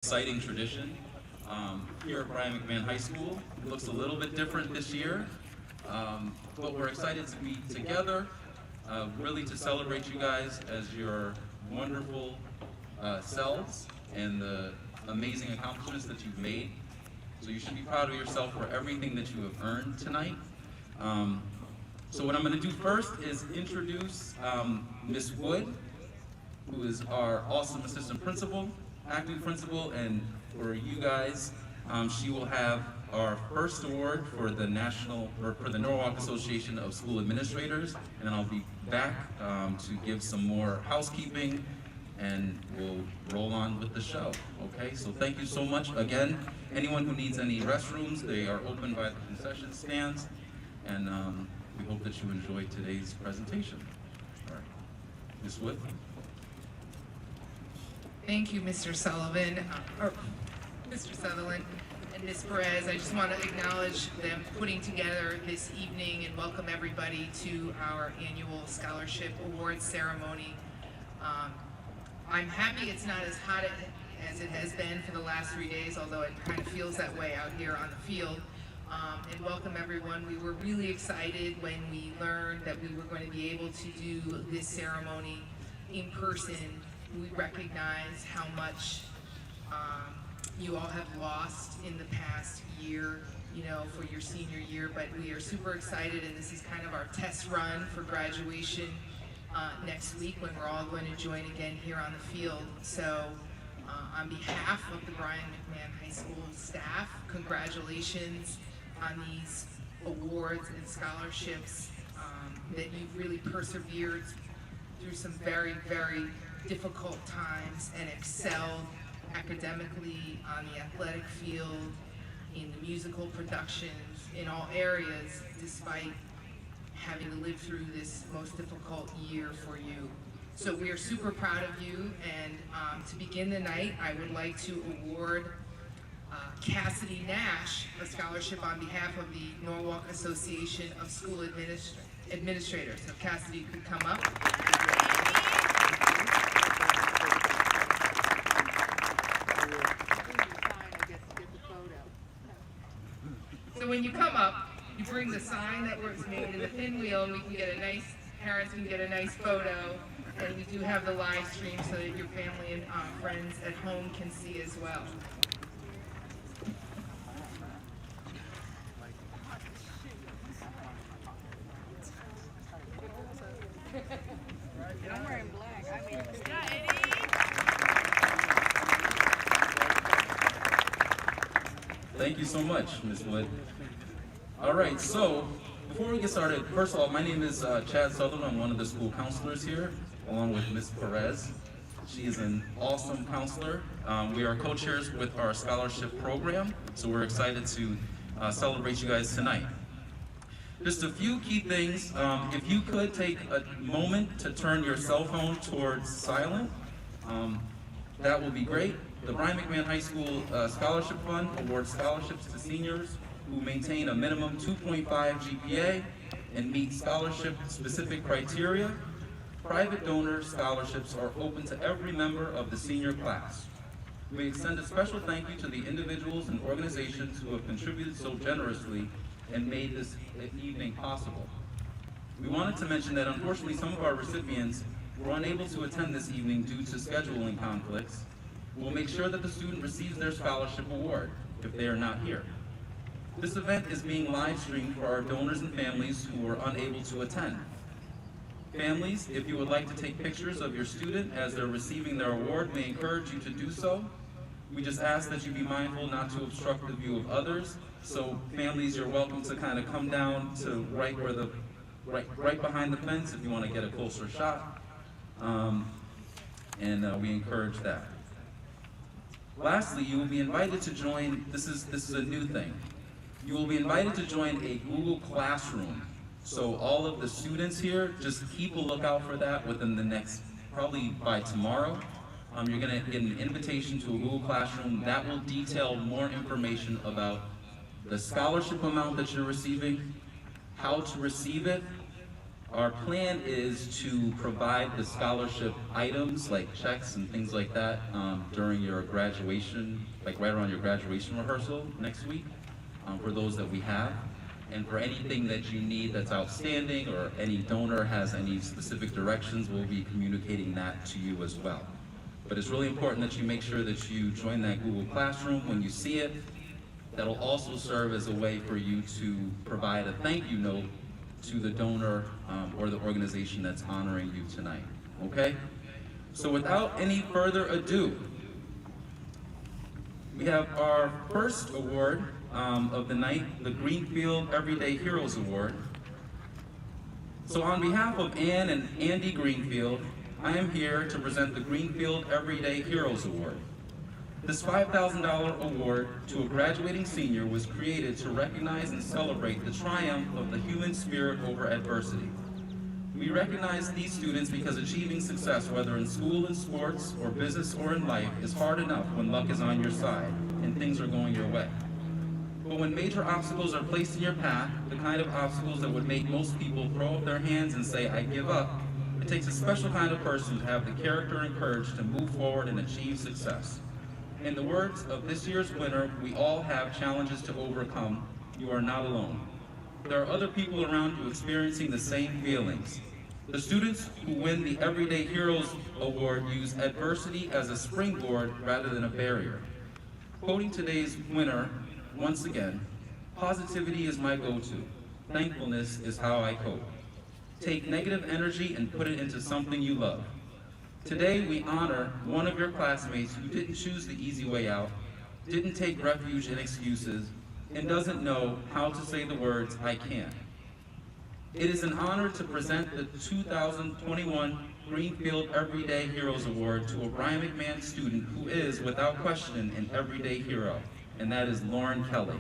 exciting tradition here at Bryan Mcmahon High School. It looks a little bit different this year, but we're excited to be together, really to celebrate you guys as your wonderful selves and the amazing accomplishments that you've made. So you should be proud of yourself for everything that you have earned tonight. So what I'm going to do first is introduce Miss Wood, who is our awesome assistant principal, acting principal, and for you guys, she will have our first award for the Norwalk Association of School Administrators, and then I'll be back to give some more housekeeping, and we'll roll on with the show. Okay, so thank you so much. Again, anyone who needs any restrooms, they are open by the concession stands, and we hope that you enjoyed today's presentation. All right, Ms. Wood. Thank you, Mr. Sullivan, or Mr. Sutherland and Ms. Perez. I just want to acknowledge them putting together this evening and welcome everybody to our annual scholarship awards ceremony. I'm happy it's not as hot as it has been for the last 3 days, although it kind of feels that way out here on the field. And welcome everyone. We were really excited when we learned that we were going to be able to do this ceremony in person. We recognize how much you all have lost in the past year, for your senior year, but we are super excited, and this is kind of our test run for graduation next week when we're all going to join again here on the field. So on behalf of the Bryan Mcmahon High School staff, congratulations on these awards and scholarships, that you've really persevered through some very, very difficult times and excelled academically on the athletic field, in the musical productions, in all areas, despite having to live through this most difficult year for you. So we are super proud of you, and to begin the night, I would like to award Cassidy Nash a scholarship on behalf of the Norwalk Association of School Administrators. So Cassidy could come up. So when you come up, you bring the sign that was made in the pinwheel, and we can get a nice, parents can get a nice photo, and we do have the live stream so that your family and friends at home can see as well. I'm wearing black. Thank you so much, Ms. Wood. All right, so before we get started, first of all, my name is Chad Sutherland. I'm one of the school counselors here, along with Ms. Perez. She is an awesome counselor. We are co-chairs with our scholarship program, so we're excited to celebrate you guys tonight. Just a few key things. If you could take a moment to turn your cell phone towards silent, that will be great. The Bryan Mcmahon High School Scholarship Fund awards scholarships to seniors who maintain a minimum 2.5 GPA and meet scholarship-specific criteria. Private donor scholarships are open to every member of the senior class. We extend a special thank you to the individuals and organizations who have contributed so generously and made this evening possible. We wanted to mention that unfortunately some of our recipients were unable to attend this evening due to scheduling conflicts. We'll make sure that the student receives their scholarship award if they are not here. This event is being live streamed for our donors and families who were unable to attend. Families, if you would like to take pictures of your student as they're receiving their award, we encourage you to do so. We just ask that you be mindful not to obstruct the view of others. So families, you're welcome to kind of come down to right behind the fence if you want to get a closer shot. We encourage that. Lastly, you will be invited to join, this is a new thing. You will be invited to join a Google Classroom. So all of the students here, just keep a lookout for that within the next, probably by tomorrow. You're gonna get an invitation to a Google Classroom that will detail more information about the scholarship amount that you're receiving, how to receive it, Our plan is to provide the scholarship items like checks and things like that during your graduation, like right around your graduation rehearsal next week for those that we have. And for anything that you need that's outstanding or any donor has any specific directions, we'll be communicating that to you as well. But it's really important that you make sure that you join that Google Classroom when you see it. That'll also serve as a way for you to provide a thank you note to the donor or the organization that's honoring you tonight, okay? So without any further ado, we have our first award of the night, the Greenfield Everyday Heroes Award. So on behalf of Ann and Andy Greenfield, I am here to present the Greenfield Everyday Heroes Award. This $5,000 award to a graduating senior was created to recognize and celebrate the triumph of the human spirit over adversity. We recognize these students because achieving success, whether in school, in sports, or business, or in life, is hard enough when luck is on your side and things are going your way. But when major obstacles are placed in your path, the kind of obstacles that would make most people throw up their hands and say, "I give up," it takes a special kind of person to have the character and courage to move forward and achieve success. In the words of this year's winner, we all have challenges to overcome. You are not alone. There are other people around you experiencing the same feelings. The students who win the Everyday Heroes Award use adversity as a springboard rather than a barrier. Quoting today's winner, once again, positivity is my go-to. Thankfulness is how I cope. Take negative energy and put it into something you love. Today, we honor one of your classmates who didn't choose the easy way out, didn't take refuge in excuses, and doesn't know how to say the words, "I can't." It is an honor to present the 2021 Greenfield Everyday Heroes Award to a Bryan Mcmahon student who is, without question, an everyday hero, and that is Lauren Kelly.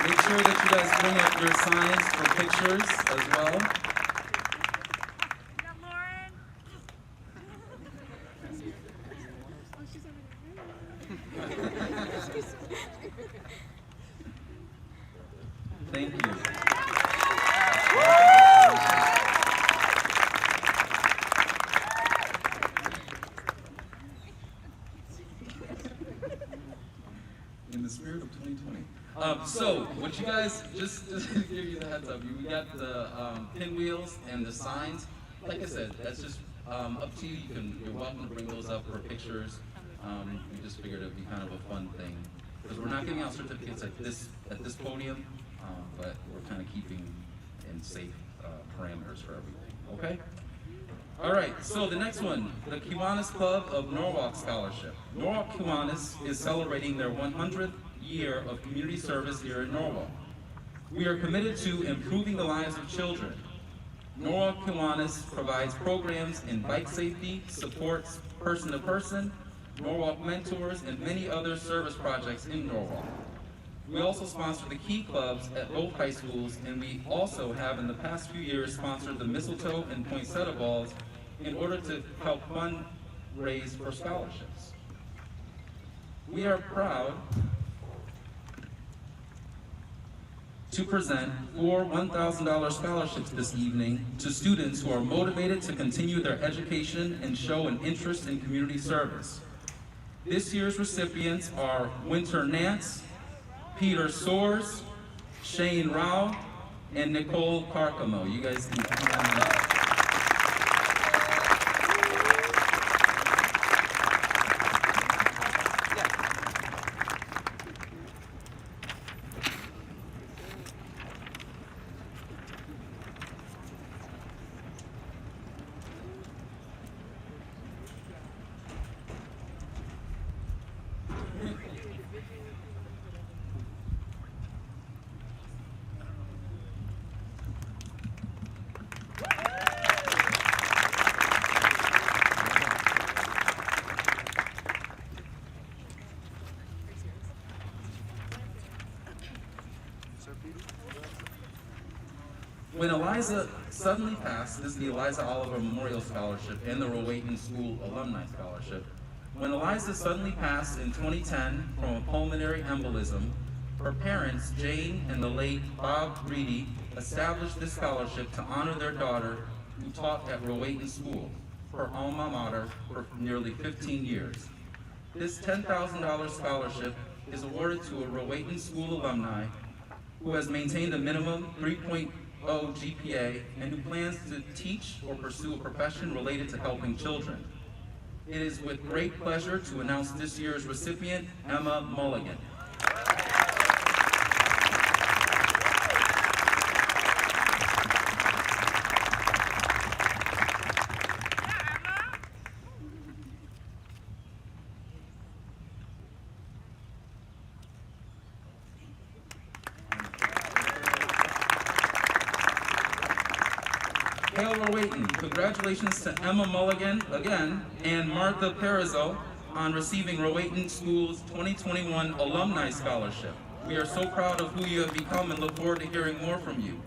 Make sure that you guys bring up your signs for pictures as well. Yeah, Lauren. Thank you. In the spirit of 2020. So, what you guys, just to give you the heads up, we got the pinwheels and the signs. Like I said, that's just up to you. You're welcome to bring those up for pictures. We just figured it'd be kind of a fun thing. Because we're not giving out certificates at this podium, but we're kind of keeping in safe parameters for everything, okay? All right, so the next one, the Kiwanis Club of Norwalk Scholarship. Norwalk Kiwanis is celebrating their 100th year of community service here in Norwalk. We are committed to improving the lives of children. Norwalk Kiwanis provides programs in bike safety, supports person-to-person, Norwalk mentors, and many other service projects in Norwalk. We also sponsor the Key Clubs at both high schools, and we also have in the past few years sponsored the Mistletoe and Poinsettia Balls in order to help fundraise for scholarships. We are proud to present 4 $1,000 scholarships this evening to students who are motivated to continue their education and show an interest in community service. This year's recipients are Winter Nance, Peter Soares, Shane Rao, and Nicole Carcamo. You guys can come on up. When Eliza suddenly passed, this is the Eliza Oliver Memorial Scholarship and the Rowayton School Alumni Scholarship. When Eliza suddenly passed in 2010 from a pulmonary embolism, Her parents, Jane and the late Bob Reedy, established this scholarship to honor their daughter who taught at Rowayton School, her alma mater, for nearly 15 years. This $10,000 scholarship is awarded to a Rowayton School alumni who has maintained a minimum 3.0 GPA and who plans to teach or pursue a profession related to helping children. It is with great pleasure to announce this year's recipient, Emma Mulligan. Hail Rowayton! Congratulations to Emma Mulligan again and Martha Perizzo on receiving Rowayton School's 2021 Alumni Scholarship. We are so proud of who you have become and look forward to hearing more from you.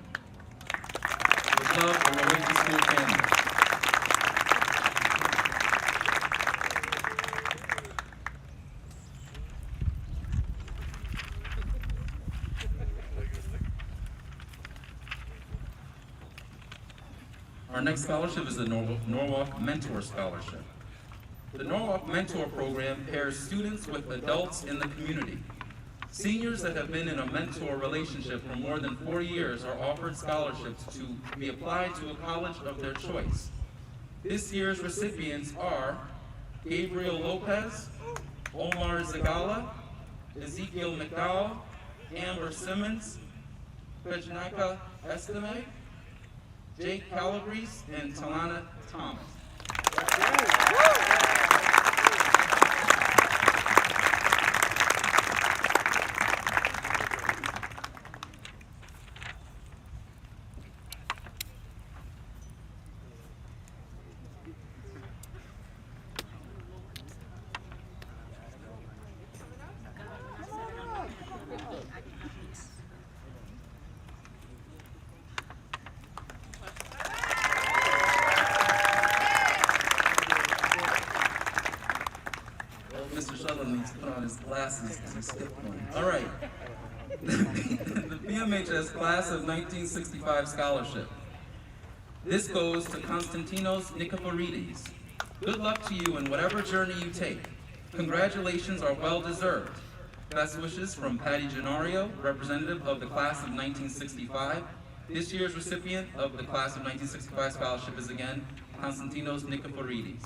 With love, the Rowayton School family. Our next scholarship is the Norwalk Mentor Scholarship. The Norwalk Mentor Program pairs students with adults in the community. Seniors that have been in a mentor relationship for more than 4 years are offered scholarships to be applied to a college of their choice. This year's recipients are Gabriel Lopez, Omar Zagala, Ezekiel McDowell, Amber Simmons, Pejnaka Estime, Jake Calabrese, and Talana Thomas. Glasses to skip one. All right. The BMHS Class of 1965 Scholarship. This goes to Konstantinos Nikiforidis. Good luck to you in whatever journey you take. Congratulations are well deserved. Best wishes from Patty Gennario, representative of the Class of 1965. This year's recipient of the Class of 1965 Scholarship is again Konstantinos Nikiforidis.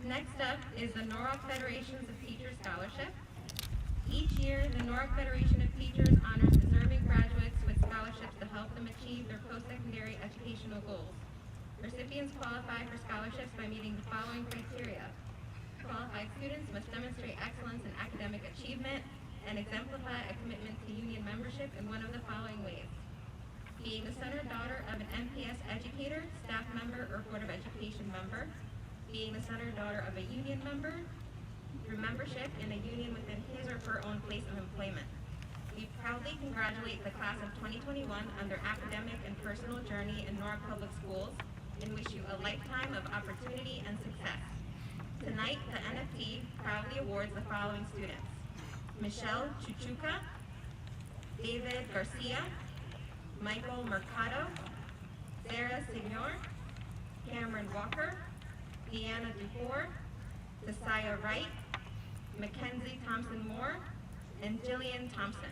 Next up is the Norwalk Federations of Teachers Scholarship. Each year, the Norwalk Federation of Teachers honors deserving graduates with scholarships to help them achieve their post-secondary educational goals. Recipients qualify for scholarships by meeting the following criteria. Qualified students must demonstrate excellence in academic achievement and exemplify a commitment to union membership in one of the following ways: being the son or daughter of an MPS educator, staff member, or Board of Education member, being the son or daughter of a union member, through membership in a union within his or her own place of employment. We proudly congratulate the class of 2021 on their academic and personal journey in Norwalk Public Schools and wish you a lifetime of opportunity and success. Tonight, the NFT proudly awards the following students: Michelle Chuchuca, David Garcia, Michael Mercado, Sarah Signor, Cameron Walker, Deanna Dufour, Desaya Wright, Mackenzie Thompson-Moore, and Jillian Thompson.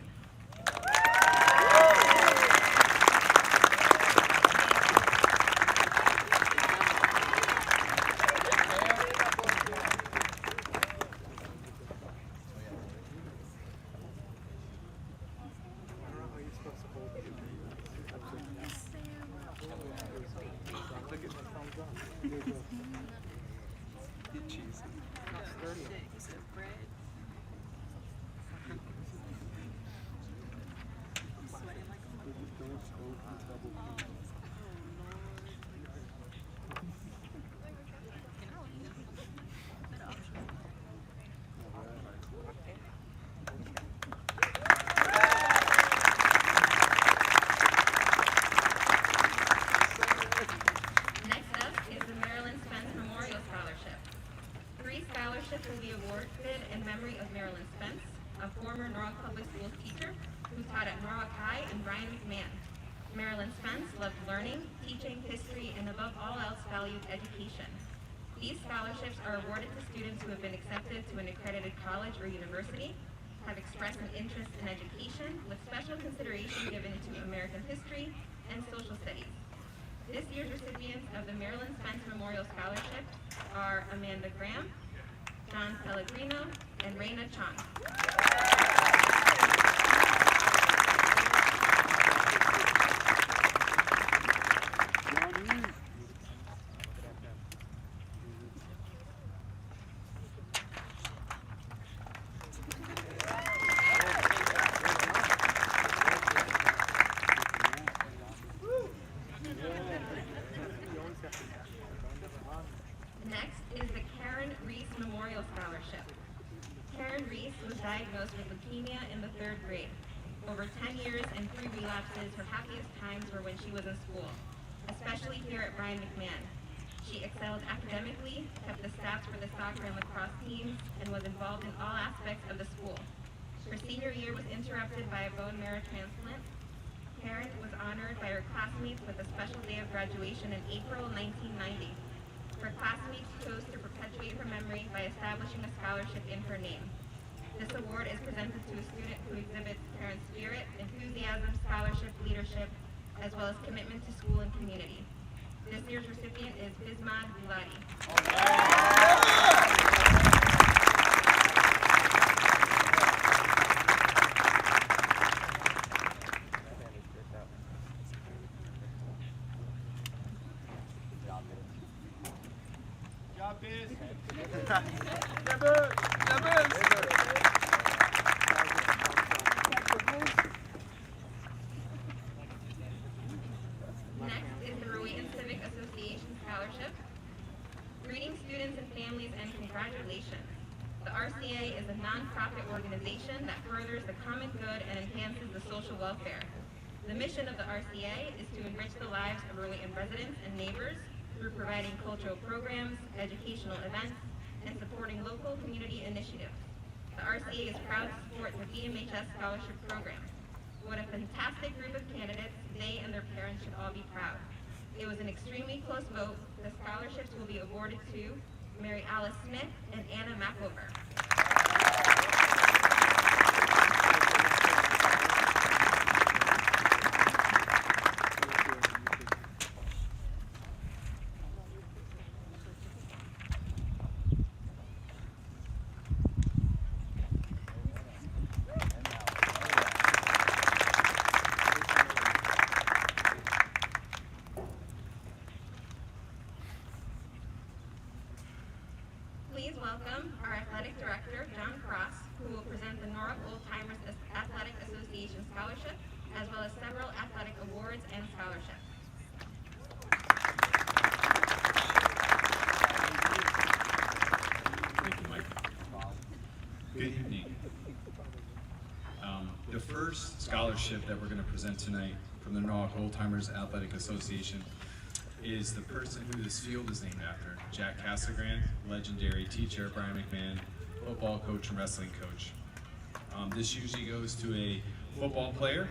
a former Norwalk Public Schools teacher who taught at Norwalk High and Bryan Mcmahon. Marilyn Spence loved learning, teaching, history, and above all else valued education. These scholarships are awarded to students who have been accepted to an accredited college or university, have expressed an interest in education, with special consideration given to American history and social studies. This year's recipients of the Marilyn Spence Memorial Scholarship are Amanda Graham, John Pellegrino, and Raina Chong. Next is the Karen Reese Memorial Scholarship. Karen Reese was diagnosed with leukemia in the 3rd grade. Over 10 years and 3 relapses, her happiest times were when she was in school, especially here at Bryan Mcmahon. She excelled academically, kept the stats for the soccer and lacrosse teams, and was involved in all aspects of the school. Her senior year was interrupted by a bone marrow transplant. Karen was honored by her classmates with a special day of graduation in April 1990. Her classmates chose to perpetuate her memory by establishing a scholarship in her name. This award is presented to a student who exhibits parent spirit, enthusiasm, scholarship, leadership, as well as commitment to school and community. This year's recipient is Bismad Biladi. Next is the Rowayton Civic Association Scholarship. Greetings, students and families, and congratulations. The RCA is a nonprofit organization that furthers the common good and enhances the social welfare. The mission of the RCA is to enrich the lives of Rowayton residents and neighbors through providing cultural programs, educational events, and supporting local community initiatives. The RCA is proud to support the BMHS Scholarship Program. What a fantastic group of candidates. They and their parents should all be proud. It was an extremely close vote. The scholarships will be awarded to Mary Alice Smith and Anna Makover. Please welcome our Athletic Director, John Cross, who will present the Norwalk Old Timers Athletic Association Scholarship, as well as several athletic awards and scholarships. Thank you, Mike. Good evening. The first scholarship that we're going to present tonight from the Norwalk Old Timers Athletic Association is the person who this field is named after, Jack Casagrande, legendary teacher at Bryan Mcmahon, football coach and wrestling coach. This usually goes to a football player,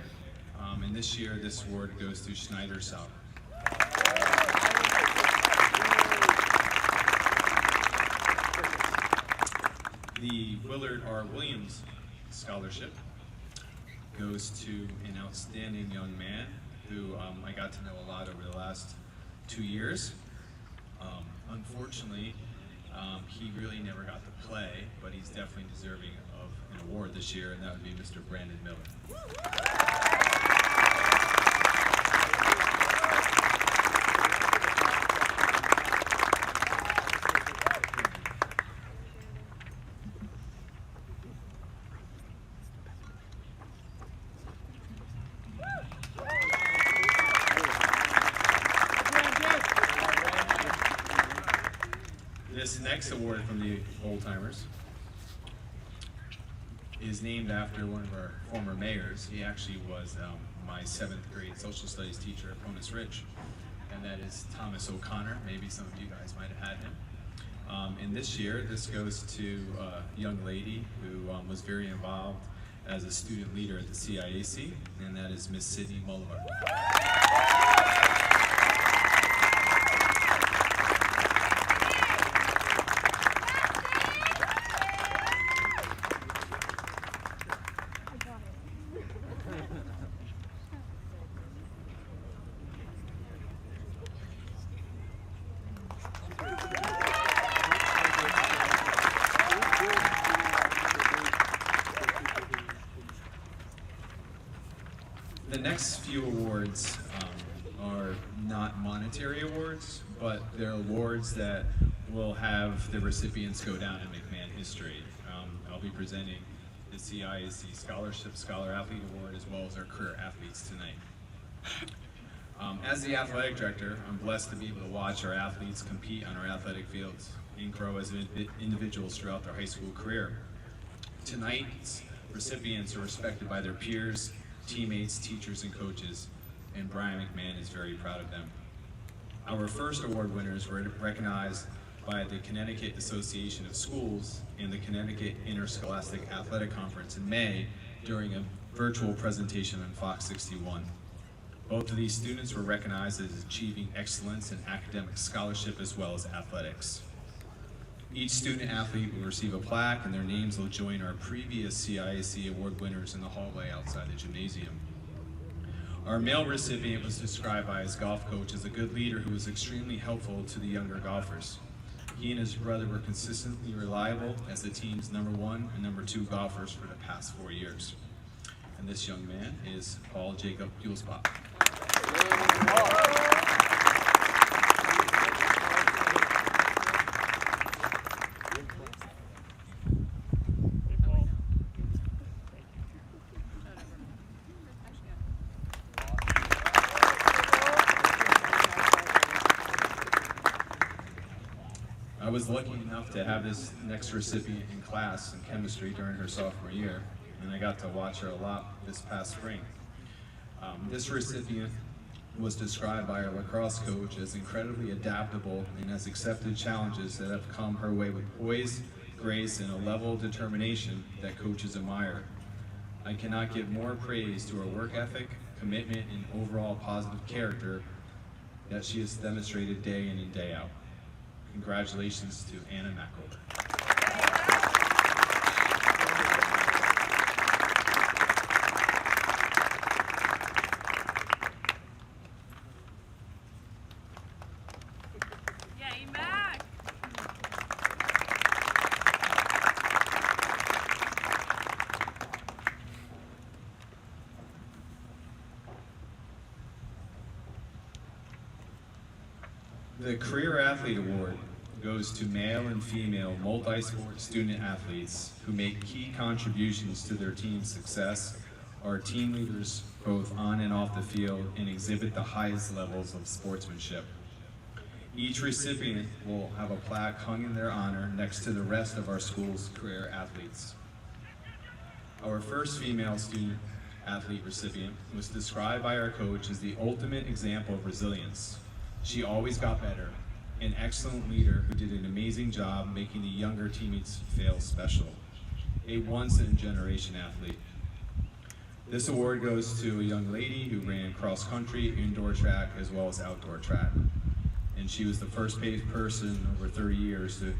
and this year this award goes to Schneider South. The Willard R. Williams Scholarship goes to an outstanding young man who I got to know a lot over the last 2 years. Unfortunately, he really never got to play, but he's definitely deserving of an award this year, and that would be Mr. Brandon Miller. This next award from the Old Timers is named after one of our former mayors. He actually was my 7th grade social studies teacher at Ponus Ridge, and that is Thomas O'Connor. Maybe some of you guys might have had him. And this year, this goes to a young lady who was very involved as a student leader at the CIAC, and that is Miss Sydney Mulliver. The next few awards are not monetary awards, but they're awards that will have the recipients go down in Mcmahon history. I'll be presenting the CIAC Scholarship Scholar Athlete Award as well as our career athletes tonight. As the athletic director, I'm blessed to be able to watch our athletes compete on our athletic fields and grow as individuals throughout their high school career. Tonight's recipients are respected by their peers, teammates, teachers, and coaches, and Bryan Mcmahon is very proud of them. Our first award winners were recognized by the Connecticut Association of Schools and the Connecticut Interscholastic Athletic Conference in May during a virtual presentation on Fox 61. Both of these students were recognized as achieving excellence in academic scholarship as well as athletics. Each student athlete will receive a plaque, and their names will join our previous CIAC award winners in the hallway outside the gymnasium. Our male recipient was described by his golf coach as a good leader who was extremely helpful to the younger golfers. He and his brother were consistently reliable as the team's #1 and #2 golfers for the past 4 years. And this young man is Paul Jacob Buellspot. I was lucky enough to have this next recipient in class in chemistry during her sophomore year, and I got to watch her a lot this past spring. This recipient was described by our lacrosse coach as incredibly adaptable and has accepted challenges that have come her way with poise, grace, and a level of determination that coaches admire. I cannot give more praise to her work ethic, commitment, and overall positive character that she has demonstrated day in and day out. Congratulations to Anna Makover. The Career Athlete Award goes to male and female multi-sport student athletes who make key contributions to their team's success, are team leaders both on and off the field, and exhibit the highest levels of sportsmanship. Each recipient will have a plaque hung in their honor next to the rest of our school's career athletes. Our first female student athlete recipient was described by our coach as the ultimate example of resilience. She always got better, an excellent leader who did an amazing job making the younger teammates feel special, a once-in-a-generation athlete. This award goes to a young lady who ran cross-country, indoor track, as well as outdoor track. And she was the first paid person over 30 years to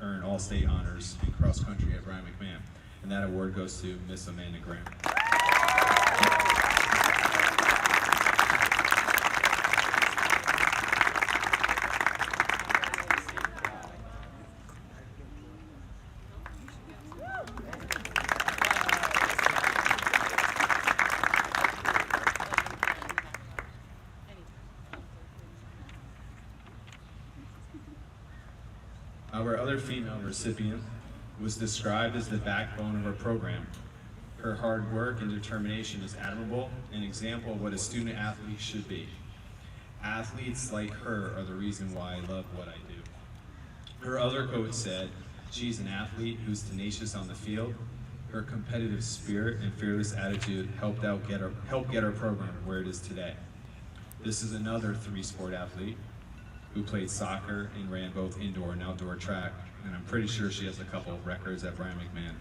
earn all-state honors in cross-country at Bryan Mcmahon. And that award goes to Miss Amanda Graham. Our other female recipient was described as the backbone of our program. Her hard work and determination is admirable, an example of what a student athlete should be. Athletes like her are the reason why I love what I do. Her other coach said, she's an athlete who's tenacious on the field. Her competitive spirit and fearless attitude helped get our program where it is today. This is another 3-sport athlete who played soccer and ran both indoor and outdoor track. And I'm pretty sure she has a couple of records at Bryan McMahon.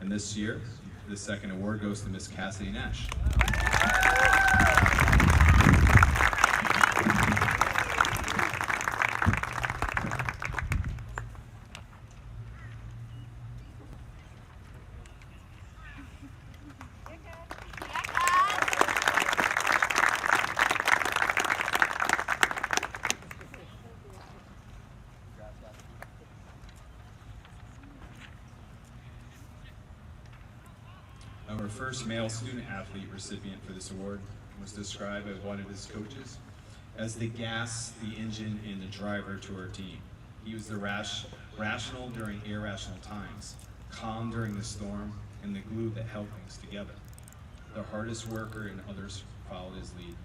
And this year, the second award goes to Miss Cassidy Nash. Our first male student athlete recipient for this award was described by one of his coaches as the gas, the engine, and the driver to our team. He was the rational during irrational times, calm during the storm, and the glue that held things together. The hardest worker, and others followed his lead.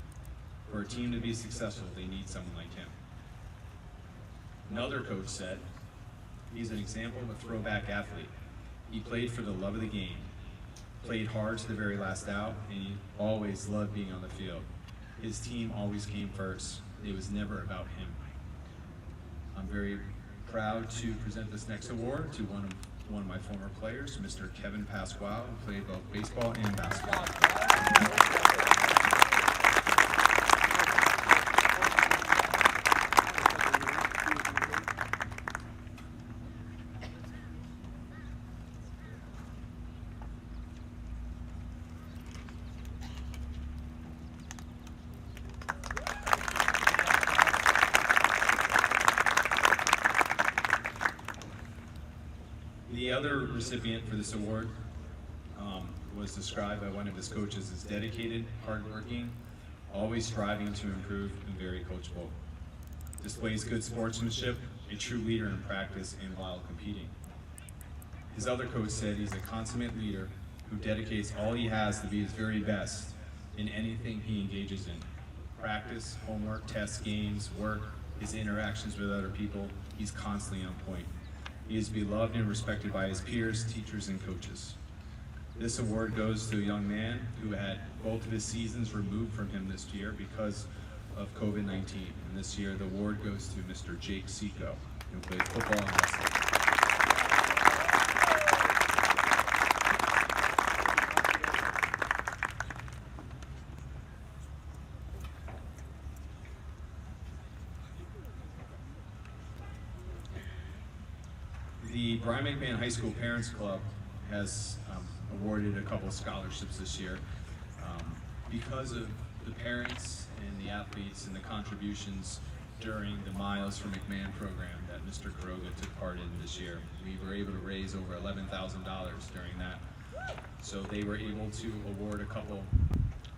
For a team to be successful, they need someone like him. Another coach said, he's an example of a throwback athlete. He played for the love of the game, played hard to the very last out, and he always loved being on the field. His team always came first. It was never about him. I'm very proud to present this next award to one of my former players, Mr. Kevin Pasquale, who played both baseball and basketball. The other recipient for this award was described by one of his coaches as dedicated, hardworking, always striving to improve, and very coachable. Displays good sportsmanship, a true leader in practice and while competing. His other coach said he's a consummate leader who dedicates all he has to be his very best in anything he engages in. Practice, homework, tests, games, work, his interactions with other people, he's constantly on point. He is beloved and respected by his peers, teachers, and coaches. This award goes to a young man who had both of his seasons removed from him this year because of COVID-19. And this year, the award goes to Mr. Jake Seco, who played football and wrestling. The Bryan McMahon High School Parents Club has awarded a couple of scholarships this year because of the parents and the athletes and the contributions during the Miles for McMahon program that Mr. Kuroga took part in this year. We were able to raise over $11,000 during that. So they were able to award a couple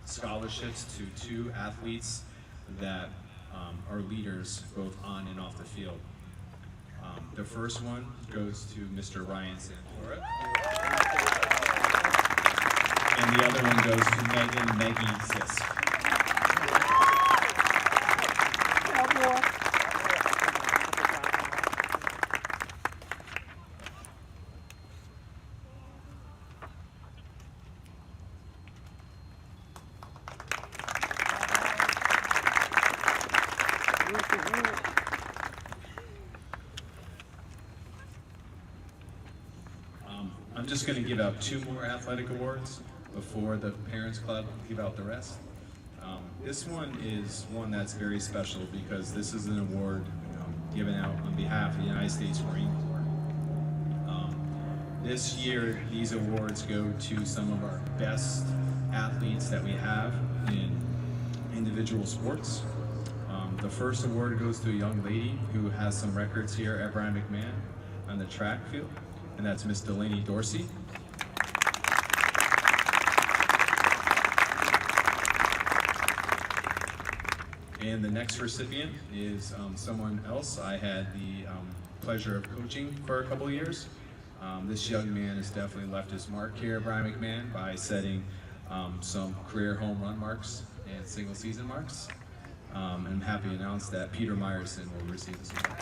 scholarships to two athletes that are leaders both on and off the field. The first one goes to Mr. Ryan Santora. And the other one goes to Maggie Sisk. I'm just going to give out two more athletic awards before the Parents Club give out the rest. This one is one that's very special because this is an award given out on behalf of the United States Marine Corps. This year, these awards go to some of our best athletes that we have in individual sports. The first award goes to a young lady who has some records here at Bryan McMahon on the track field, and that's Miss Delaney Dorsey. And the next recipient is someone else I had the pleasure of coaching for a couple of years. This young man has definitely left his mark here at Bryan McMahon by setting some career home run marks and single season marks. I'm happy to announce that Peter Meyerson will receive this award.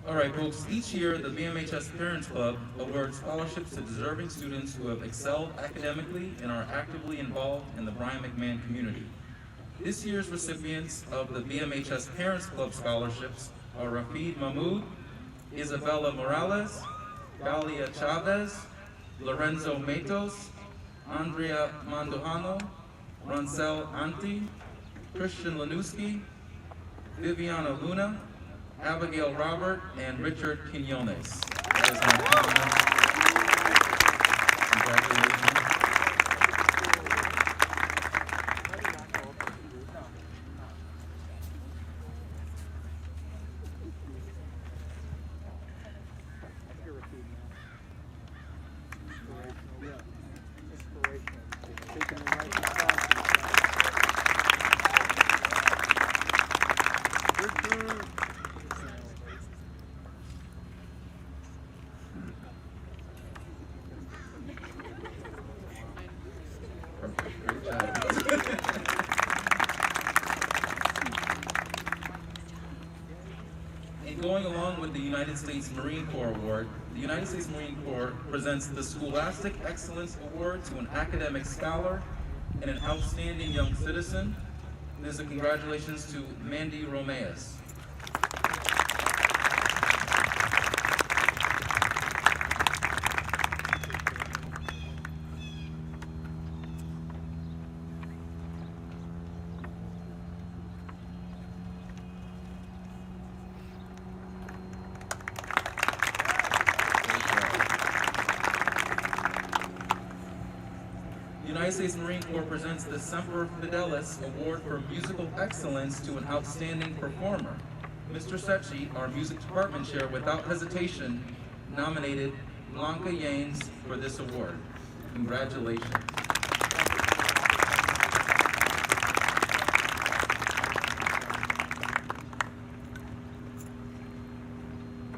All right, folks, each year the BMHS Parents Club awards scholarships to deserving students who have excelled academically and are actively involved in the Bryan McMahon community. This year's recipients of the BMHS Parents Club scholarships are Rafid Mahmoud, Isabella Morales, Galia Chavez, Lorenzo Matos, Andrea Mandujano, Roncel Anti, Christian Lanuski, Viviana Luna, Abigail Robert, and Richard Quinones. That is my comment. Congratulations. And going along with the United States Marine Corps Award, the United States Marine Corps presents the Scholastic Excellence Award to an academic scholar and an outstanding young citizen. There's a congratulations to Mandy Romeas. The United States Marine Corps presents the Semper Fidelis Award for Musical Excellence to an outstanding performer. Mr. Secchi, our music department chair, without hesitation, nominated Blanca Yanes for this award. Congratulations.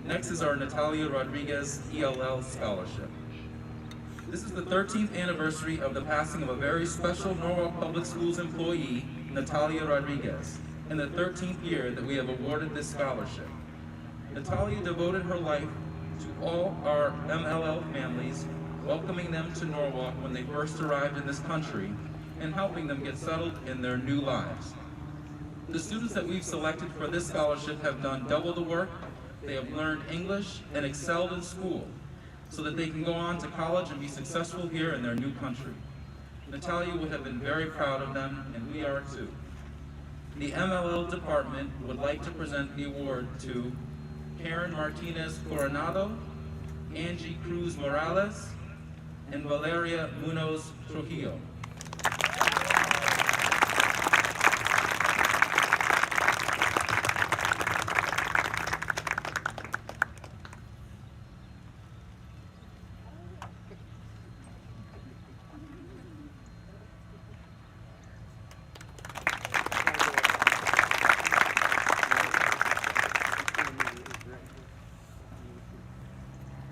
Next is our Natalia Rodriguez ELL Scholarship. This is the 13th anniversary of the passing of a very special Norwalk Public Schools employee, Natalia Rodriguez, and the 13th year that we have awarded this scholarship. Natalia devoted her life to all our MLL families, welcoming them to Norwalk when they first arrived in this country, and helping them get settled in their new lives. The students that we've selected for this scholarship have done double the work, they have learned English and excelled in school, so that they can go on to college and be successful here in their new country. Natalia would have been very proud of them, and we are too. The MLL department would like to present the award to Karen Martinez Coronado, Angie Cruz Morales, and Valeria Munoz Trujillo.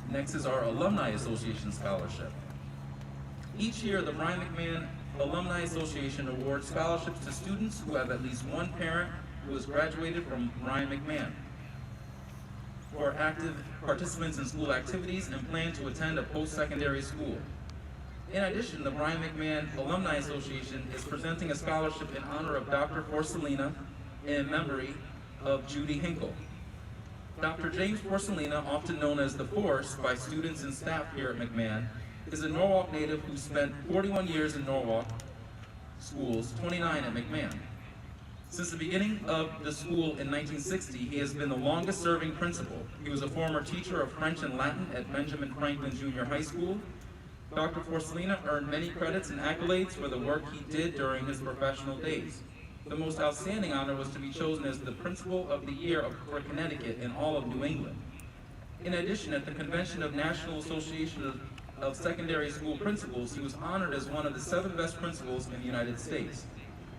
Next is our Alumni Association Scholarship. Each year, the Bryan McMahon Alumni Association awards scholarships to students who have at least one parent who has graduated from Bryan McMahon, who are active participants in school activities and plan to attend a post-secondary school. In addition, the Bryan McMahon Alumni Association is presenting a scholarship in honor of Dr. Porcelina and in memory of Judy Hinkle. Dr. James Porcelina, often known as the Force by students and staff here at McMahon, is a Norwalk native who spent 41 years in Norwalk schools, 29 at McMahon. Since the beginning of the school in 1960, he has been the longest serving principal. He was a former teacher of French and Latin at Benjamin Franklin Junior High School. Dr. Porcelina earned many credits and accolades for the work he did during his professional days. The most outstanding honor was to be chosen as the Principal of the Year for Connecticut and all of New England. In addition, at the Convention of National Association of Secondary School Principals, he was honored as one of the 7 best principals in the United States.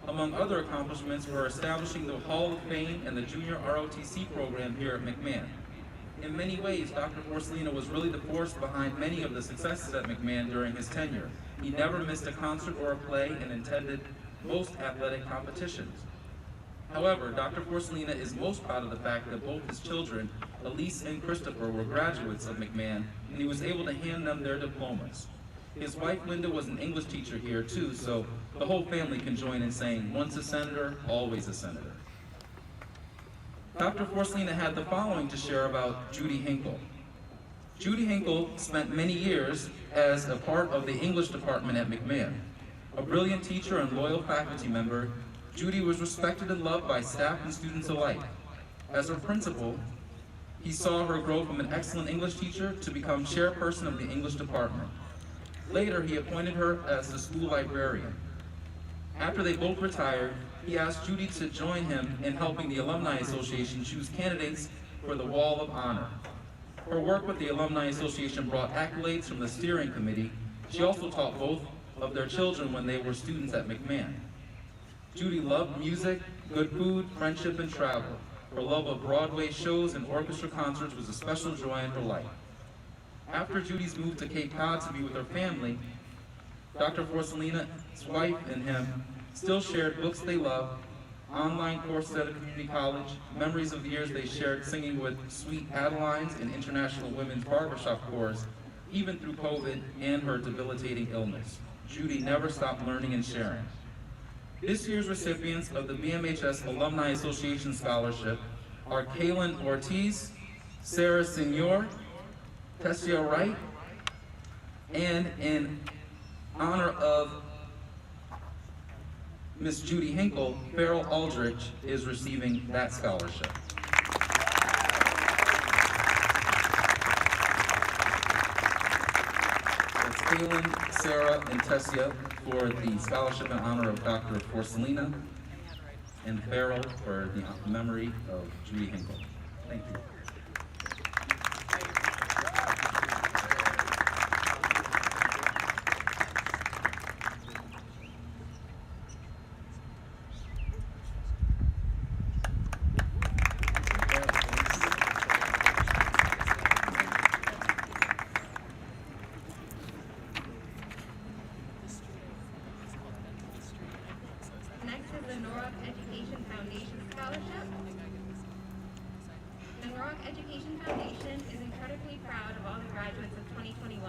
Among other accomplishments were establishing the Hall of Fame and the Junior ROTC program here at McMahon. In many ways, Dr. Porcelina was really the force behind many of the successes at McMahon during his tenure. He never missed a concert or a play and attended most athletic competitions. However, Dr. Forcelina is most proud of the fact that both his children, Elise and Christopher, were graduates of Mcmahon, and he was able to hand them their diplomas. His wife, Linda, was an English teacher here too, so the whole family can join in saying, once a senator, always a senator. Dr. Forcelina had the following to share about Judy Hinkle. Judy Hinkle spent many years as a part of the English department at Mcmahon. A brilliant teacher and loyal faculty member, Judy was respected and loved by staff and students alike. As her principal, he saw her grow from an excellent English teacher to become chairperson of the English department. Later, he appointed her as the school librarian. After they both retired, he asked Judy to join him in helping the Alumni Association choose candidates for the Wall of Honor. Her work with the Alumni Association brought accolades from the steering committee. She also taught both of their children when they were students at Mcmahon. Judy loved music, good food, friendship, and travel. Her love of Broadway shows and orchestra concerts was a special joy in her life. After Judy's move to Cape Cod to be with her family, Dr. Forcelina's wife and him still shared books they loved, online courses at a community college, memories of the years they shared singing with Sweet Adelines and International Women's Barbershop Chorus, even through COVID and her debilitating illness. Judy never stopped learning and sharing. This year's recipients of the BMHS Alumni Association Scholarship are Kaylin Ortiz, Sarah Senor, Tessia Wright, and in honor of Miss Judy Hinkle, Farrell Aldrich is receiving that scholarship. That's Kaylin, Sarah, and Tessia for the scholarship in honor of Dr. Forcelina, and Farrell for the memory of Judy Hinkle. Thank you. Next is the Norwalk Education Foundation Scholarship. The Norwalk Education Foundation is incredibly proud of all the graduates of 2021.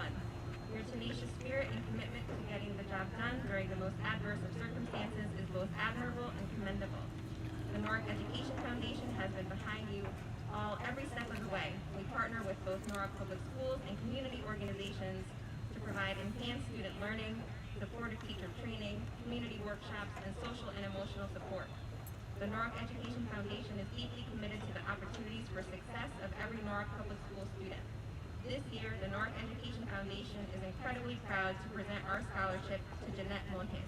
Your tenacious spirit and commitment to getting the job done during the most adverse of circumstances is both admirable and commendable. The Norwalk Education Foundation has been behind you all every step of the way. We partner with both Norwalk Public Schools and community organizations to provide enhanced student learning, supportive teacher training, community workshops, and social and emotional support. The Norwalk Education Foundation is deeply committed to the opportunities for success of every Norwalk Public School student. This year, the Norwalk Education Foundation is incredibly proud to present our scholarship to Jeanette Montes.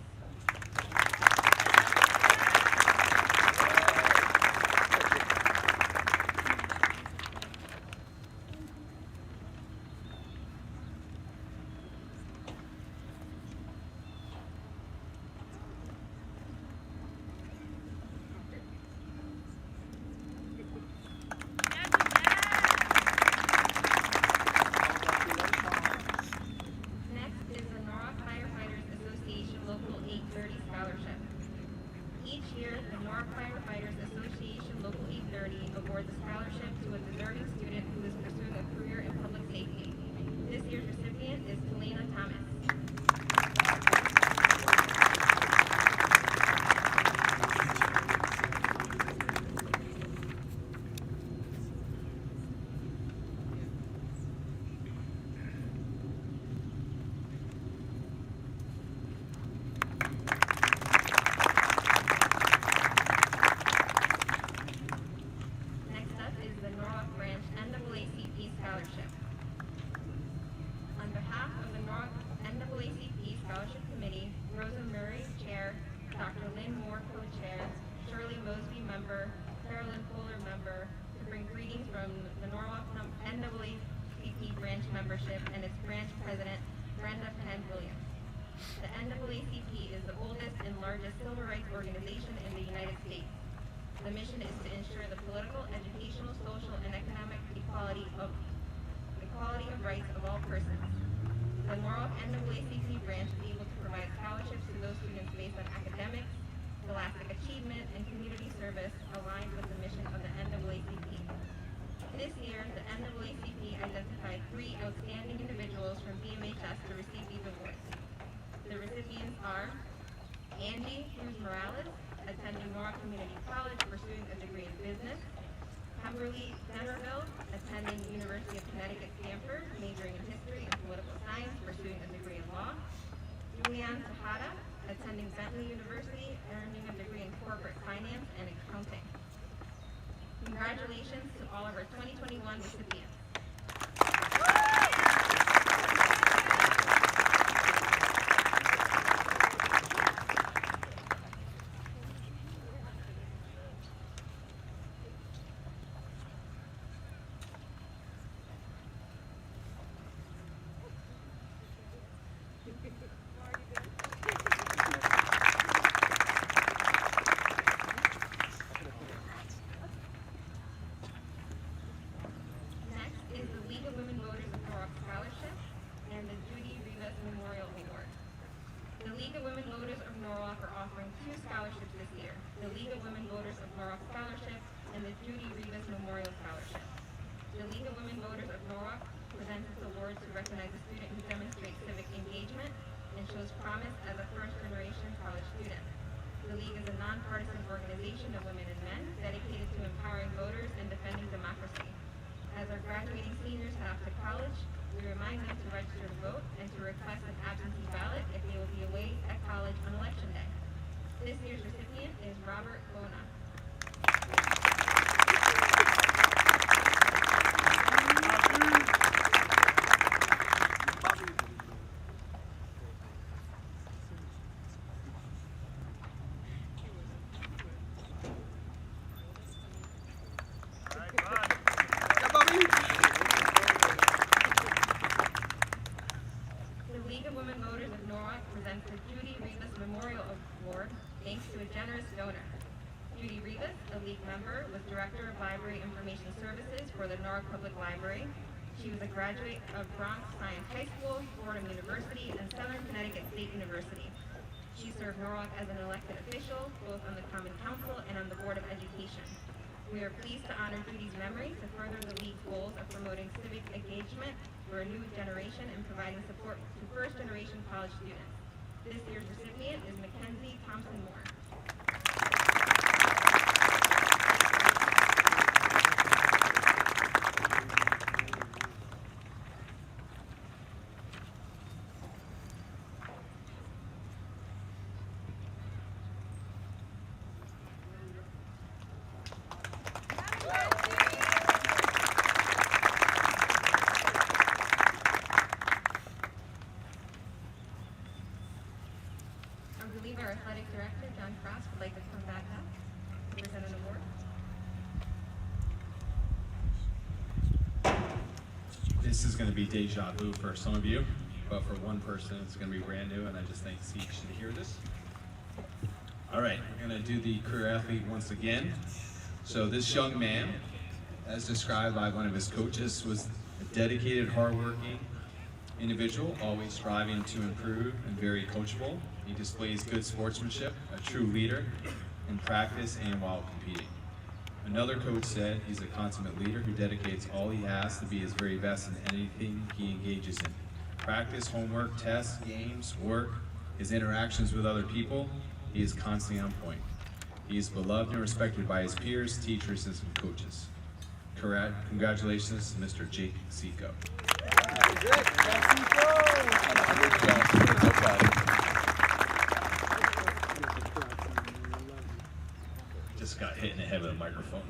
Next is the Norwalk Firefighters Association Local 830 Scholarship. Each year, the Norwalk Firefighters Association Local 830 awards a scholarship to a deserving student who is pursuing a career in public safety. This year's recipient is Helena Thomas. Next up is the Norwalk Branch NAACP Scholarship. On behalf of the Norwalk NAACP Scholarship Committee, Rosa Murray, Chair, Dr. Lynn Moore, Co-Chair, Shirley Mosby, Member, Carolyn Fuller, Member, to bring greetings from the Norwalk NAACP Branch membership and its Branch President, Brenda Penn Williams. The NAACP is the oldest and largest civil rights organization in the United States. The mission is to ensure the political, educational, social, and economic equality of rights of all persons. The Norwalk NAACP branch is able to provide scholarships to those students based on academics, scholastic achievement, and community service, Vanderbilt, attending University of Connecticut, Stanford, majoring in history and political science, pursuing a degree in law. Julianne Tejada, attending Bentley University, earning a degree in corporate finance and accounting. Congratulations to all of our 2021 recipients. Next is the League of Women Voters of Norwalk Scholarship and the Judy Rivas Memorial Award. The League of Women Voters of Norwalk are offering 2 scholarships this year, the League of Women Voters of Norwalk Scholarship and the Judy Rivas Memorial Scholarship. The League of Women Voters of Norwalk presents its award to recognize a student who demonstrates civic engagement and shows promise as a first-generation college student. The League is a nonpartisan organization of women and men dedicated to empowering voters and defending democracy. As our graduating seniors head off to college, we remind them to register to vote and to request an absentee ballot if they will be away at college on election day. This year's recipient is Robert Bona. The League of Women Voters of Norwalk presents the Judy Rivas Memorial Award thanks to a generous donor. Judy Rivas, a League member, was Director of Library Information Services for the Norwalk Public Library. She was a graduate of Bronx Science High School, Fordham University, and Southern Connecticut State University. She served Norwalk as an elected official, both on the Common Council and on the Board of Education. We are pleased to honor Judy's memory to further the League's goals of promoting civic engagement for a new generation and providing support to first-generation college students. This year's recipient is Mackenzie Thompson Moore. I believe our athletic director, John Cross, would like to come back up to present an award. This is going to be deja vu for some of you, but for one person it's going to be brand new, and I just think you should hear this. All right, we're going to do the career athlete once again. So this young man, as described by one of his coaches, was a dedicated, hardworking individual, always striving to improve and very coachable. He displays good sportsmanship, a true leader in practice and while competing. Another coach said he's a consummate leader who dedicates all he has to be his very best in anything he engages in. Practice, homework, tests, games, work, his interactions with other people, he is constantly on point. He is beloved and respected by his peers, teachers, and some coaches. Congratulations, Mr. Jake Seco. Just got hit in the head with a microphone.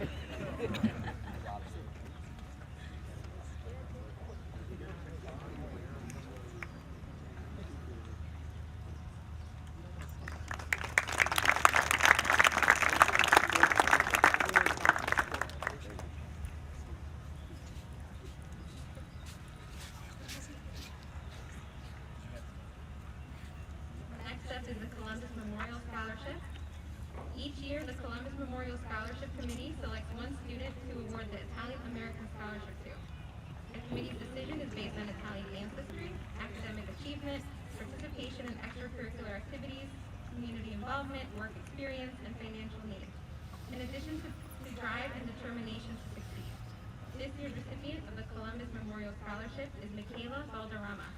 Next up is the Columbus Memorial Scholarship. Each year, the Columbus Memorial Scholarship Committee selects one student to award the Italian American Scholarship to. The committee's decision is based on Italian ancestry, academic achievement, participation in extracurricular activities, community involvement, work experience, and financial needs, in addition to drive and determination to succeed. This year's recipient of the Columbus Memorial Scholarship is Michaela Valderrama.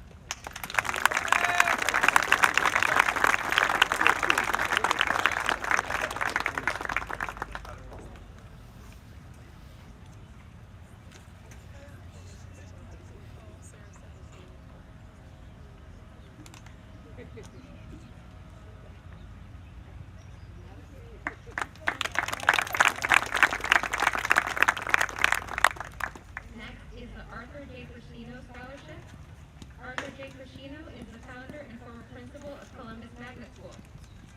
Brashino is the founder and former principal of Columbus Magnet School.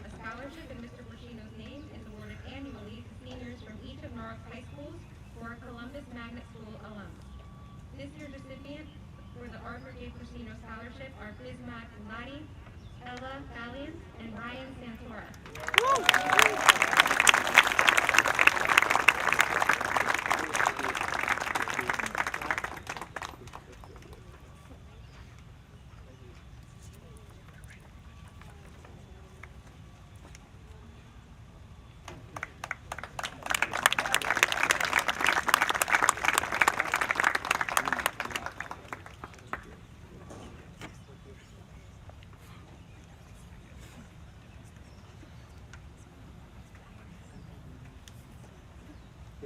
A scholarship in Mr. Brashino's name is awarded annually to seniors from each of Norwalk high schools who are Columbus Magnet School alums. This year's recipients for the Arthur J. Brashino Scholarship are Bismack Ladi, Ella Valiant, and Ryan Santora.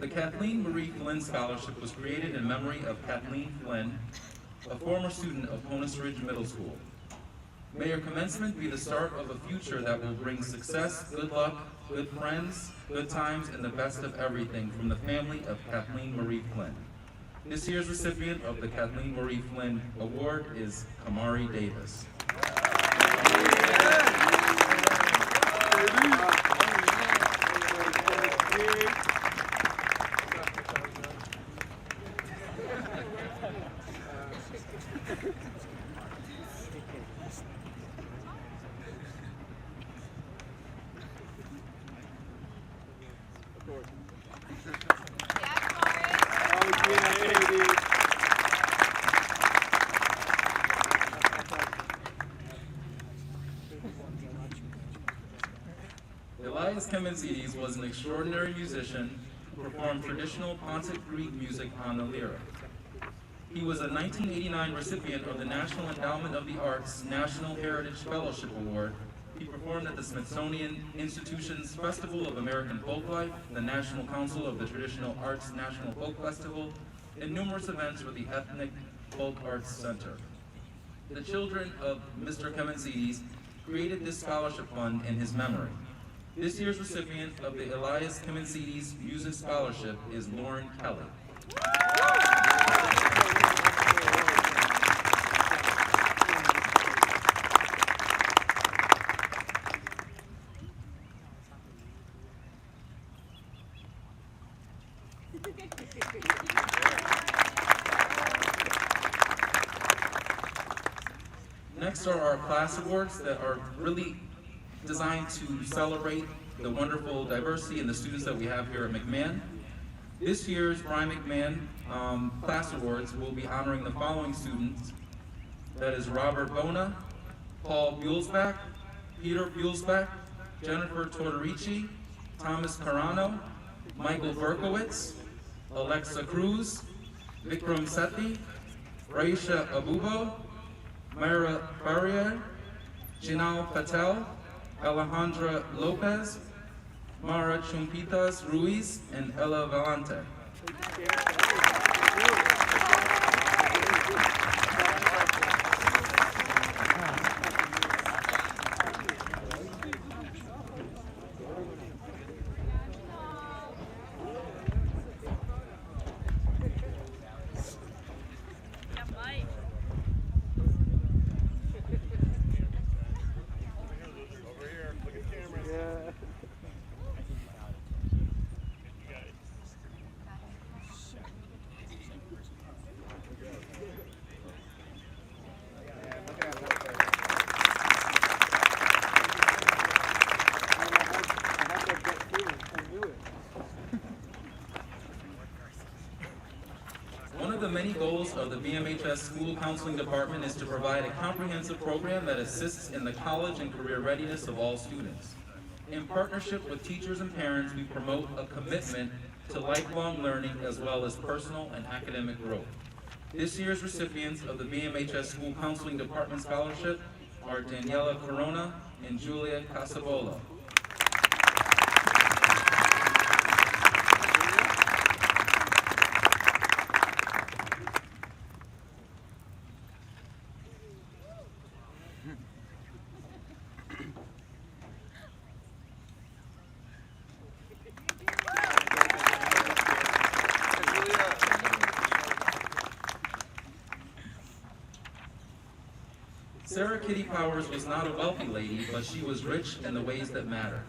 The Kathleen Marie Flynn Scholarship was created in memory of Kathleen Flynn, a former student of Honus Ridge Middle School. May your commencement be the start of a future that will bring success, good luck, good friends, good times, and the best of everything from the family of Kathleen Marie Flynn. This year's recipient of the Kathleen Marie Flynn Award is Kamari Davis. Eliza was an extraordinary musician who performed traditional Pontic Greek music on the lyre. He was a 1989 recipient of the National Endowment of the Arts National Heritage Fellowship Award. He performed at the Smithsonian Institution's Festival of American Folklife, the National Council of the Traditional Arts National Folk Festival, and numerous events for the Ethnic Folk Arts Center. The children of Mr. Kemensidis created this scholarship fund in his memory. This year's recipient of the Elias Kemensidis Music Scholarship is Lauren Kelly. Next are our class awards that are really designed to celebrate the wonderful diversity and the students that we have here at Mcmahon. This year's Bryan Mcmahon class awards will be honoring the following students. That is Robert Bona, Paul Buelsbach, Peter Buelsbach, Jennifer Tortorici, Thomas Carano, Michael Berkowitz, Alexa Cruz, Vikram Sethi, Raisha Abubo, Myra Faria, Jinal Patel, Alejandra Lopez, Mara Chumpitas Ruiz, and Ella Valente. The many goals of the BMHS School Counseling Department is to provide a comprehensive program that assists in the college and career readiness of all students. In partnership with teachers and parents, we promote a commitment to lifelong learning as well as personal and academic growth. This year's recipients of the BMHS School Counseling Department Scholarship are Daniela Corona and Julia Casabola. Sarah Kitty Powers was not a wealthy lady, but she was rich in the ways that matter.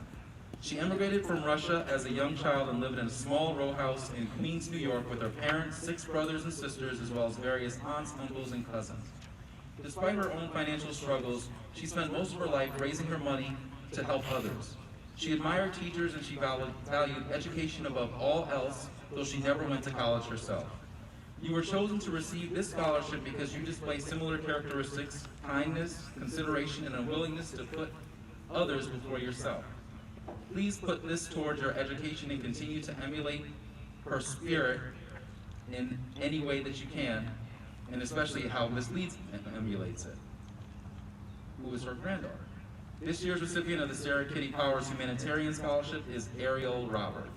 She immigrated from Russia as a young child and lived in a small row house in Queens, New York with her parents, 6 brothers and sisters, as well as various aunts, uncles, and cousins. Despite her own financial struggles, she spent most of her life raising her money to help others. She admired teachers and she valued education above all else, though she never went to college herself. You were chosen to receive this scholarship because you display similar characteristics, kindness, consideration, and a willingness to put others before yourself. Please put this towards your education and continue to emulate her spirit in any way that you can, and especially how Miss Leeds emulates it, who is her granddaughter. This year's recipient of the Sarah Kitty Powers Humanitarian Scholarship is Ariel Robert.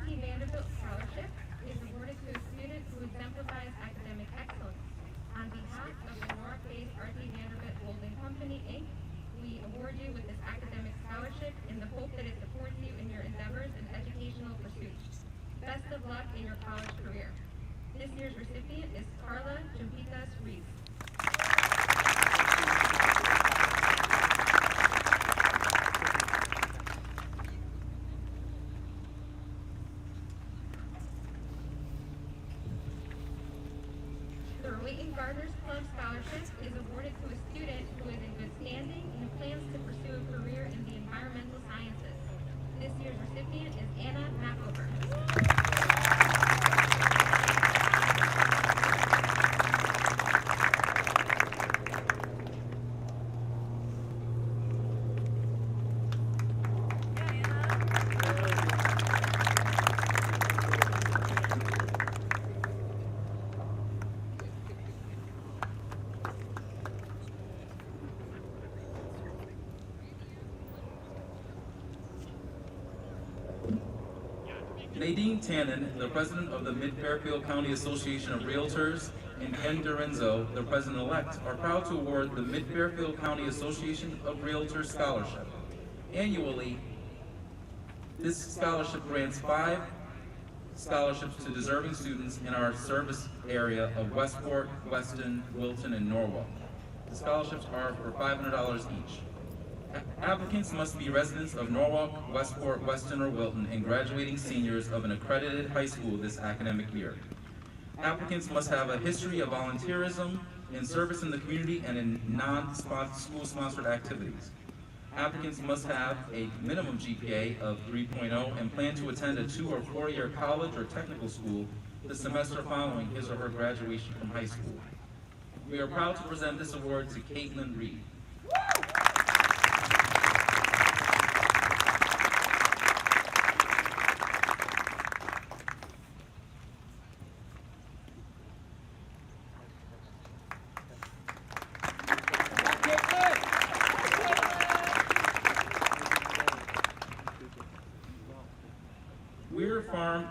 Vanderbilt Scholarship is awarded to a student who exemplifies academic excellence. On behalf of the Norwalk-based RT Vanderbilt Holding Company, Inc., we award you with this academic scholarship in the hope that it supports you in your endeavors and educational pursuits. Best of luck in your college career. This year's recipient is Carla Jumpitas Reese. The Waiting Gardeners Club Scholarship is awarded to a student who is in good standing and who plans to pursue a career in the environmental sciences. This year's recipient is Anna Makover. Nadine Tannen, the president of the Mid-Fairfield County Association of Realtors, and Ken Dorenzo, the president-elect, are proud to award the Mid-Fairfield County Association of Realtors Scholarship. Annually, this scholarship grants 5 scholarships to deserving students in our service area of Westport, Weston, Wilton, and Norwalk. The scholarships are for $500 each. Applicants must be residents of Norwalk, Westport, Weston, or Wilton, and graduating seniors of an accredited high school this academic year. Applicants must have a history of volunteerism, in service in the community, and in non-school-sponsored activities. Applicants must have a minimum GPA of 3.0 and plan to attend a 2- or 4-year college or technical school the semester following his or her graduation from high school. We are proud to present this award to Caitlin Reed.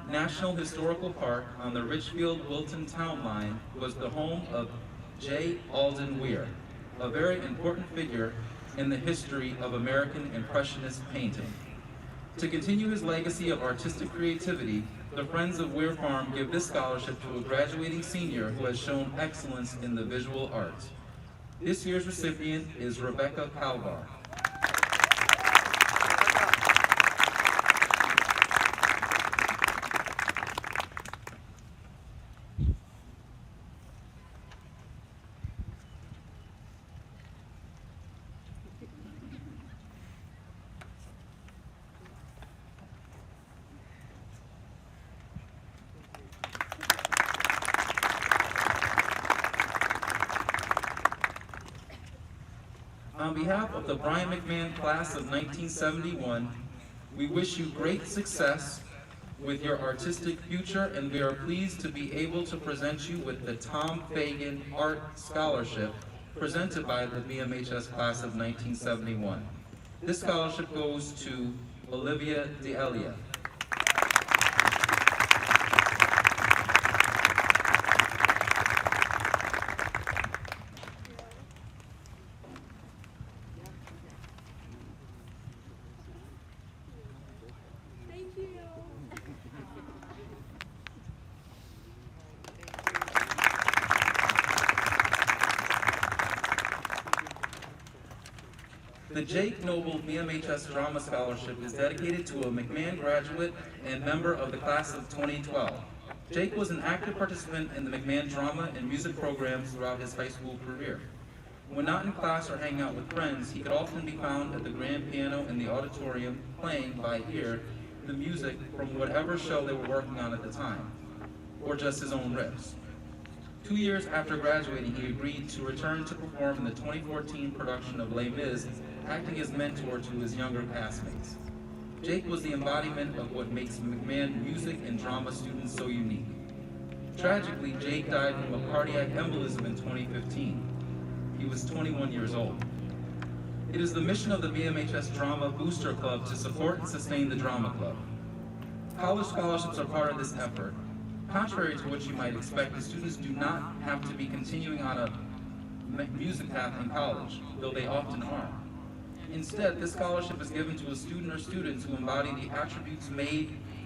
National Historical Park on the Richfield-Wilton town line was the home of J. Alden Weir, a very important figure in the history of American Impressionist painting. To continue his legacy of artistic creativity, the Friends of Weir Farm give this scholarship to a graduating senior who has shown excellence in the visual arts. This year's recipient is Rebecca Palvar. On behalf of the Bryan Mcmahon class of 1971, we wish you great success with your artistic future, and we are pleased to be able to present you with the Tom Fagan Art Scholarship presented by the BMHS class of 1971. This scholarship goes to Olivia D'Elia. The Jake Noble BMHS Drama Scholarship is dedicated to a Mcmahon graduate and member of the class of 2012. Jake was an active participant in the Mcmahon drama and music programs throughout his high school career. When not in class or hanging out with friends, he could often be found at the grand piano in the auditorium playing by ear the music from whatever show they were working on at the time, or just his own riffs. 2 years after graduating, he agreed to return to perform in the 2014 production of Les Mis, acting as mentor to his younger castmates. Jake was the embodiment of what makes Mcmahon music and drama students so unique. Tragically, Jake died from a cardiac embolism in 2015. He was 21 years old. It is the mission of the BMHS Drama Booster Club to support and sustain the Drama Club. College scholarships are part of this effort. Contrary to what you might expect, the students do not have to be continuing on a music path in college, though they often are. Instead, this scholarship is given to a student or students who embody the attributes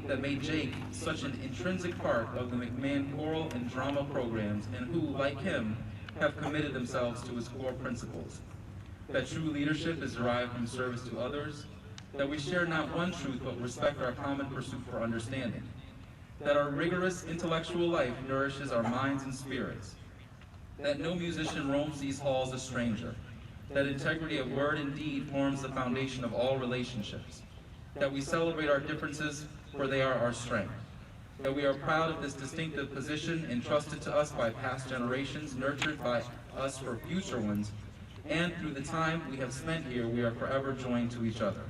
that made Jake such an intrinsic part of the Mcmahon choral and drama programs, and who, like him, have committed themselves to his core principles. That true leadership is derived from service to others, that we share not one truth but respect our common pursuit for understanding, that our rigorous intellectual life nourishes our minds and spirits, that no musician roams these halls a stranger, that integrity of word and deed forms the foundation of all relationships, that we celebrate our differences for they are our strength, that we are proud of this distinctive position entrusted to us by past generations, nurtured by us for future ones, and through the time we have spent here, we are forever joined to each other.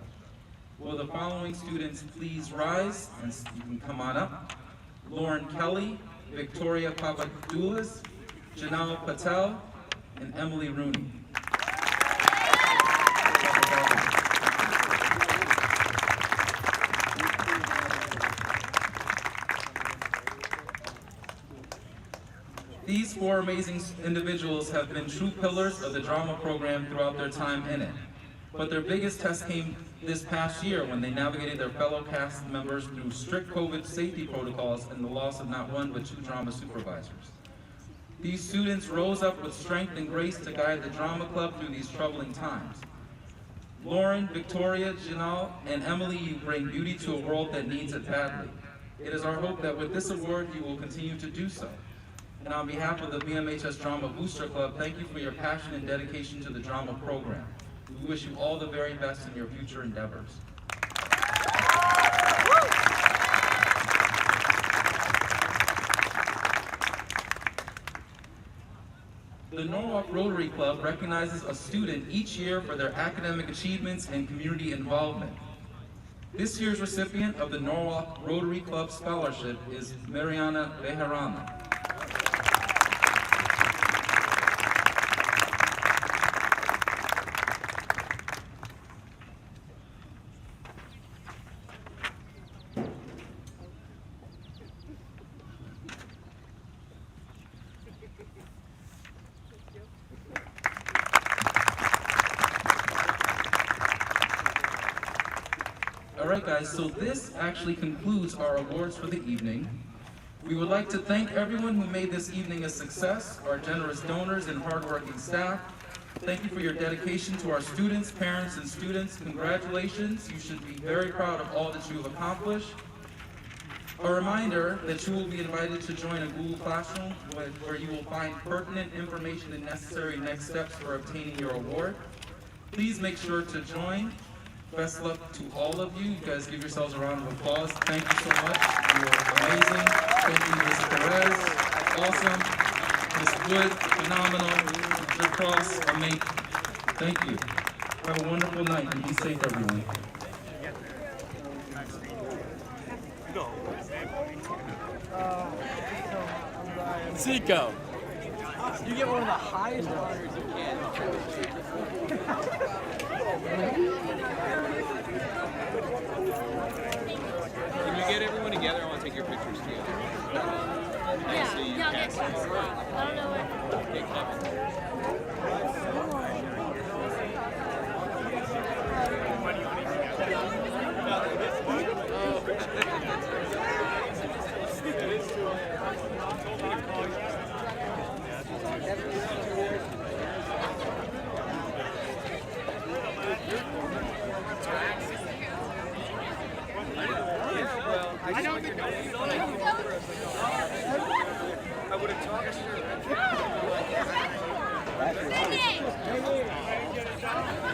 Will the following students please rise, and you can come on up. Lauren Kelly, Victoria Papadoulis, Janal Patel, and Emily Rooney. These four amazing individuals have been true pillars of the drama program throughout their time in it. But their biggest test came this past year when they navigated their fellow cast members through strict COVID safety protocols and the loss of not one but two drama supervisors. These students rose up with strength and grace to guide the drama club through these troubling times. Lauren, Victoria, Janelle, and Emily, you bring beauty to a world that needs it badly. It is our hope that with this award, you will continue to do so. And on behalf of the BMHS Drama Booster Club, thank you for your passion and dedication to the drama program. We wish you all the very best in your future endeavors. The Norwalk Rotary Club recognizes a student each year for their academic achievements and community involvement. This year's recipient of the Norwalk Rotary Club Scholarship is Mariana Bejarano. Alright guys, so this actually concludes our awards for the evening. We would like to thank everyone who made this evening a success, our generous donors and hardworking staff. Thank you for your dedication to our students, parents, and students. Congratulations, you should be very proud of all that you have accomplished. A reminder that you will be invited to join a Google Classroom where you will find pertinent information and necessary next steps for obtaining your award. Please make sure to join. Best luck to all of you. You guys give yourselves a round of applause. Thank you so much. You are amazing. Thank you, Ms. Perez. Awesome. Ms. Wood, phenomenal. Mr. Cross, amazing. Thank you. Have a wonderful night and be safe, everyone. Zico, you get one of the highest honors you can. Can you get everyone together? I want to take your pictures together. Yeah, I'll get to the spot. I don't know where. Okay, Kevin. I would have talked to you.